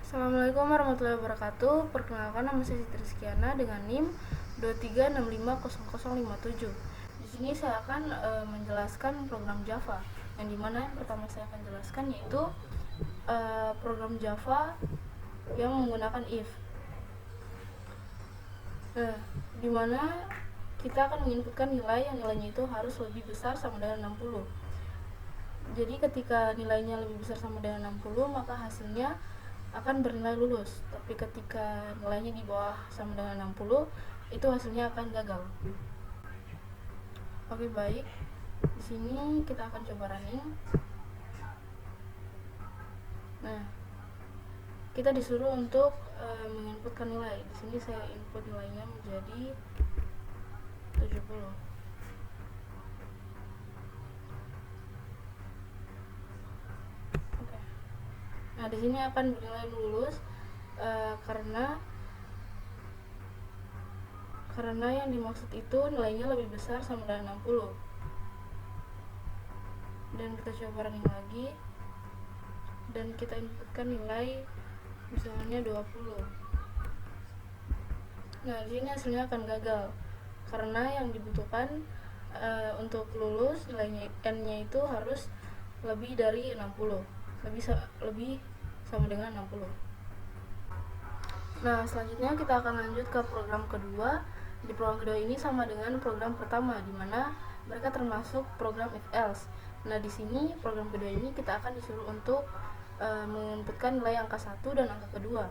Assalamualaikum warahmatullahi wabarakatuh. Perkenalkan, nama saya Siti Rizkiana dengan NIM 23650057. Di sini saya akan menjelaskan program Java. Yang dimana yang pertama saya akan jelaskan yaitu program Java yang menggunakan if. Dimana kita akan menginputkan nilai yang nilainya itu harus lebih besar sama dengan 60. Jadi ketika nilainya lebih besar sama dengan 60, maka hasilnya akan bernilai lulus. Tapi ketika nilainya di bawah sama dengan 60, itu hasilnya akan gagal. Oke, baik. Di sini kita akan coba running. Nah, kita disuruh untuk menginputkan nilai. Di sini saya input nilainya menjadi 70. Oke. Nah, di sini akan bernilai lulus karena yang dimaksud itu nilainya lebih besar sama dengan 60. Dan kita coba running lagi dan kita inputkan nilai misalnya 20. Nah, di sini hasilnya akan gagal karena yang dibutuhkan untuk lulus nilainya n-nya itu harus lebih dari 60, lebih sama dengan 60. Nah, selanjutnya kita akan lanjut ke program kedua. Di program kedua ini sama dengan program pertama, di mana mereka termasuk program if else. Nah, di sini program kedua ini kita akan disuruh untuk menginputkan nilai angka 1 dan angka kedua.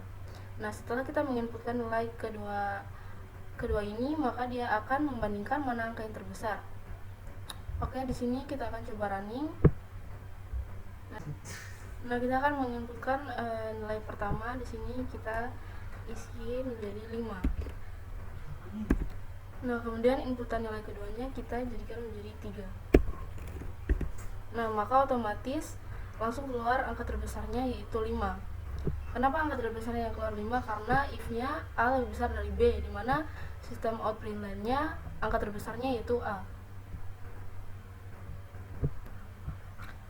Nah, setelah kita menginputkan nilai kedua ini, maka dia akan membandingkan mana angka yang terbesar. Oke, di sini kita akan coba running. Nah, kita akan menginputkan nilai pertama. Di sini kita isi menjadi 5. Nah, kemudian inputan nilai keduanya kita jadikan menjadi 3. Nah, maka otomatis langsung keluar angka terbesarnya yaitu 5. Kenapa angka terbesarnya yang keluar 5? Karena if-nya A lebih besar dari B, dimana sistem out println-nya angka terbesarnya yaitu A.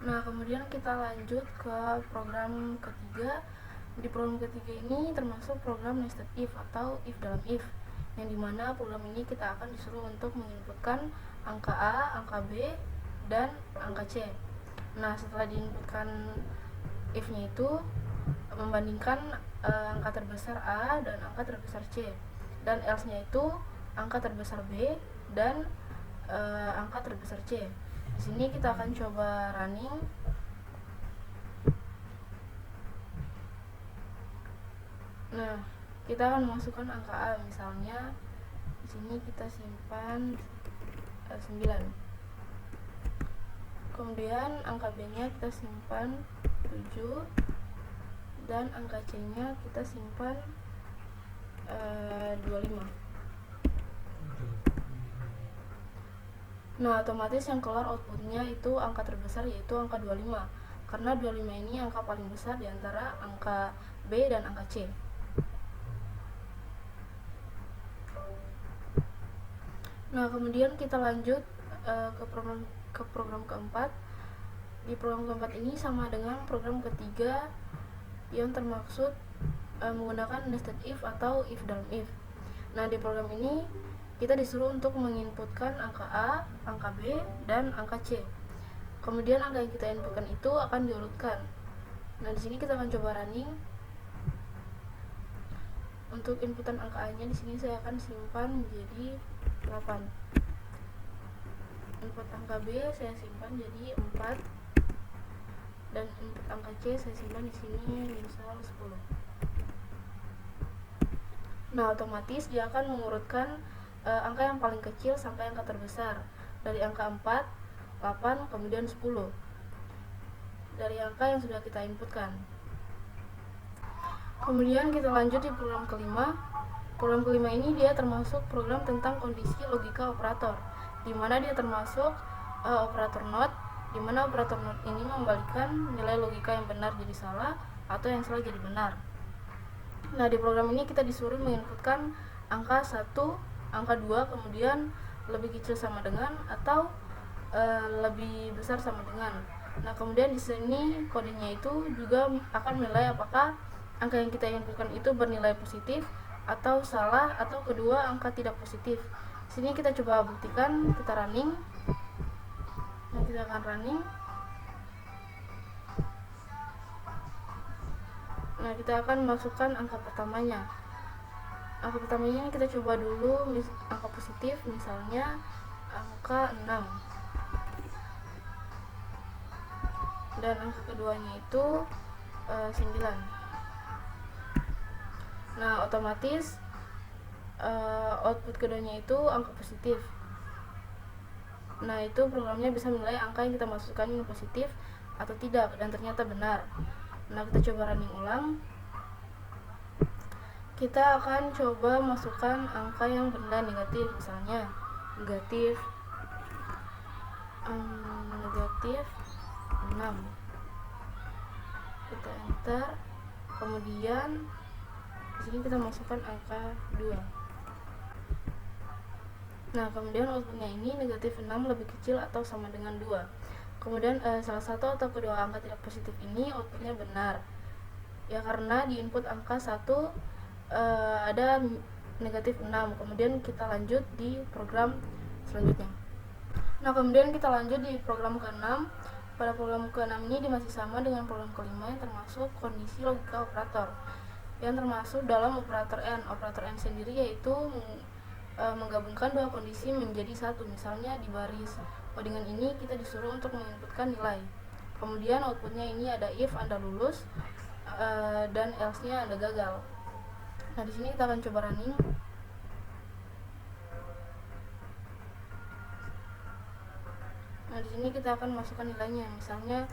Nah, kemudian kita lanjut ke program ketiga. Di program ketiga ini termasuk program nested if atau if dalam if, yang dimana program ini kita akan disuruh untuk menginputkan angka A, angka B, dan angka C. Nah, setelah diinputkan if-nya itu membandingkan angka terbesar A dan angka terbesar C, dan else-nya itu angka terbesar B dan angka terbesar C. Di sini kita akan coba running. Nah, kita akan memasukkan angka A, misalnya di sini kita simpan 9. Kemudian angka B-nya kita simpan 7 dan angka C-nya kita simpan 25. Nah, otomatis yang keluar outputnya itu angka terbesar yaitu angka 25, karena 25 ini angka paling besar di antara angka B dan angka C. Nah, kemudian kita lanjut ke program keempat. Di program keempat ini sama dengan program ketiga yang termaksud menggunakan nested if atau if dalam if. Nah, di program ini kita disuruh untuk menginputkan angka A, angka B, dan angka C. Kemudian angka yang kita inputkan itu akan diurutkan. Nah, di sini kita akan coba running. Untuk inputan angka A-nya di sini saya akan simpan menjadi 8. Input angka B saya simpan jadi 4, dan input angka C saya simpan di sini misal 10. Nah, otomatis dia akan mengurutkan angka yang paling kecil sampai angka terbesar, dari angka 4, 8, kemudian 10 dari angka yang sudah kita inputkan. Kemudian kita lanjut di program kelima. Program kelima ini dia termasuk program tentang kondisi logika operator, di mana dia termasuk operator not, di mana operator not ini membalikkan nilai logika yang benar jadi salah atau yang salah jadi benar. Nah, di program ini kita disuruh menginputkan angka 1, angka 2, kemudian lebih kecil sama dengan atau lebih besar sama dengan. Nah, kemudian di sini kodenya itu juga akan menilai apakah angka yang kita inputkan itu bernilai positif atau salah, atau kedua angka tidak positif. Sini kita coba buktikan, kita running. Nah, kita akan running. Nah, kita akan masukkan angka pertamanya. Angka pertamanya kita coba dulu angka positif, misalnya angka 6. Dan angka keduanya itu 9. Nah, otomatis output keduanya itu angka positif. Nah, itu programnya bisa menilai angka yang kita masukkan ini positif atau tidak, dan ternyata benar. Nah, kita coba running ulang. Kita akan coba masukkan angka yang bernilai negatif, misalnya negatif 6. Kita enter. Kemudian di sini kita masukkan angka 2. Nah, kemudian outputnya ini negatif 6 lebih kecil atau sama dengan 2. Kemudian salah satu atau kedua angka tidak positif ini outputnya benar. Ya, karena di input angka 1 ada negatif 6. Kemudian kita lanjut di program selanjutnya. Nah, kemudian kita lanjut di program ke-6. Pada program ke-6 ini masih sama dengan program ke-5 yang termasuk kondisi logika operator, yang termasuk dalam operator N. Operator N sendiri yaitu menggabungkan dua kondisi menjadi satu. Misalnya di baris codingan ini kita disuruh untuk menginputkan nilai. Kemudian outputnya ini ada if Anda lulus dan else-nya Anda gagal. Nah, di sini kita akan coba running. Nah, di sini kita akan masukkan nilainya. Misalnya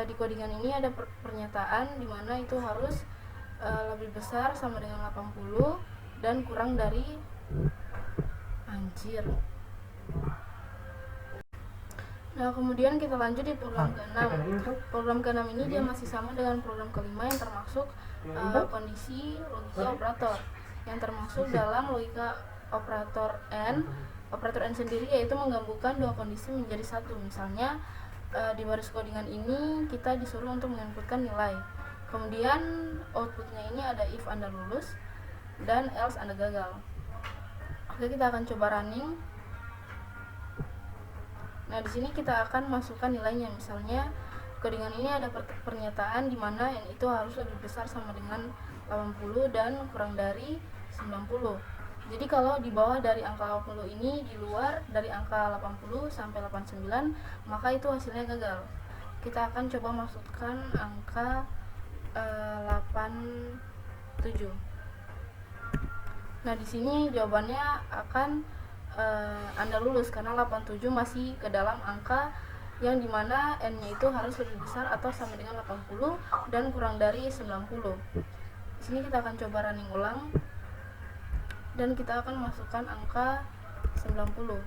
di codingan ini ada pernyataan di mana itu harus lebih besar sama dengan 80 dan kurang dari anjir. Nah, kemudian kita lanjut di program ke-6. Program ke-6 ini dia masih sama dengan program ke-5 yang termasuk kondisi logika operator, yang termasuk dalam logika operator N. Operator N sendiri yaitu menggabungkan dua kondisi menjadi satu. Misalnya di baris codingan ini kita disuruh untuk menginputkan nilai. Kemudian outputnya ini ada if Anda lulus dan else Anda gagal. Oke, kita akan coba running. Nah, di sini kita akan masukkan nilainya. Misalnya codingan ini ada pernyataan di mana n itu harus lebih besar sama dengan 80 dan kurang dari 90. Jadi kalau di bawah dari angka 80 ini, di luar dari angka 80 sampai 89, maka itu hasilnya gagal. Kita akan coba masukkan angka 87. Nah, di sini jawabannya akan Anda lulus karena 87 masih ke dalam angka yang dimana n-nya itu harus lebih besar atau sama dengan 80 dan kurang dari 90. Di sini kita akan coba running ulang dan kita akan masukkan angka 90.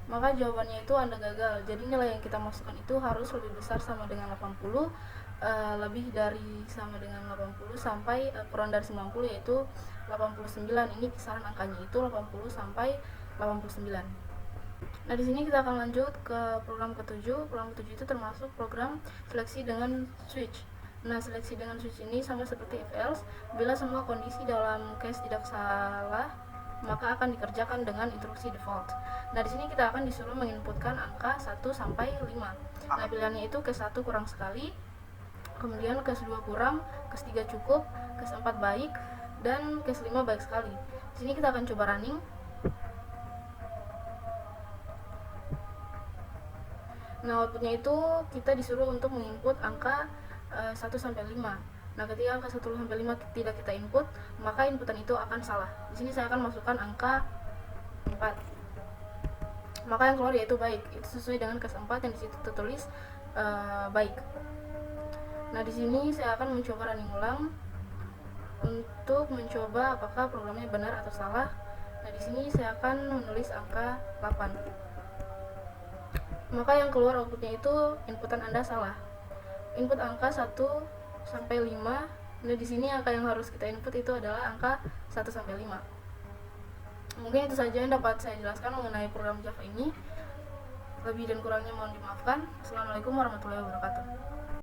Maka jawabannya itu Anda gagal. Jadi nilai yang kita masukkan itu harus lebih besar sama dengan 80, lebih dari sama dengan 80 sampai kurang dari 90, yaitu 89. Ini kisaran angkanya itu 80 sampai 89. Nah, di sini kita akan lanjut ke program ke-7. Program ke-7 itu termasuk program seleksi dengan switch. Nah, seleksi dengan switch ini sama seperti if else. Bila semua kondisi dalam case tidak salah, maka akan dikerjakan dengan instruksi default. Nah, di sini kita akan disuruh menginputkan angka 1 sampai 5. Nah, pilihannya itu case 1 kurang sekali, kemudian case 2 kurang, case 3 cukup, case 4 baik, dan case 5 baik sekali. Di sini kita akan coba running. Nah, outputnya itu kita disuruh untuk menginput angka 1 sampai 5. Nah, ketika angka 1 sampai 5 tidak kita input, maka inputan itu akan salah. Di sini saya akan masukkan angka 4. Maka yang keluar yaitu baik. Itu sesuai dengan case 4 yang di situ tertulis baik. Nah, di sini saya akan mencoba running ulang untuk mencoba apakah programnya benar atau salah. Nah, di sini saya akan menulis angka 8. Maka yang keluar outputnya itu inputan Anda salah. Input angka 1 sampai 5. Nah, di sini angka yang harus kita input itu adalah angka 1 sampai 5. Mungkin itu saja yang dapat saya jelaskan mengenai program Java ini. Lebih dan kurangnya mohon dimaafkan. Assalamualaikum warahmatullahi wabarakatuh.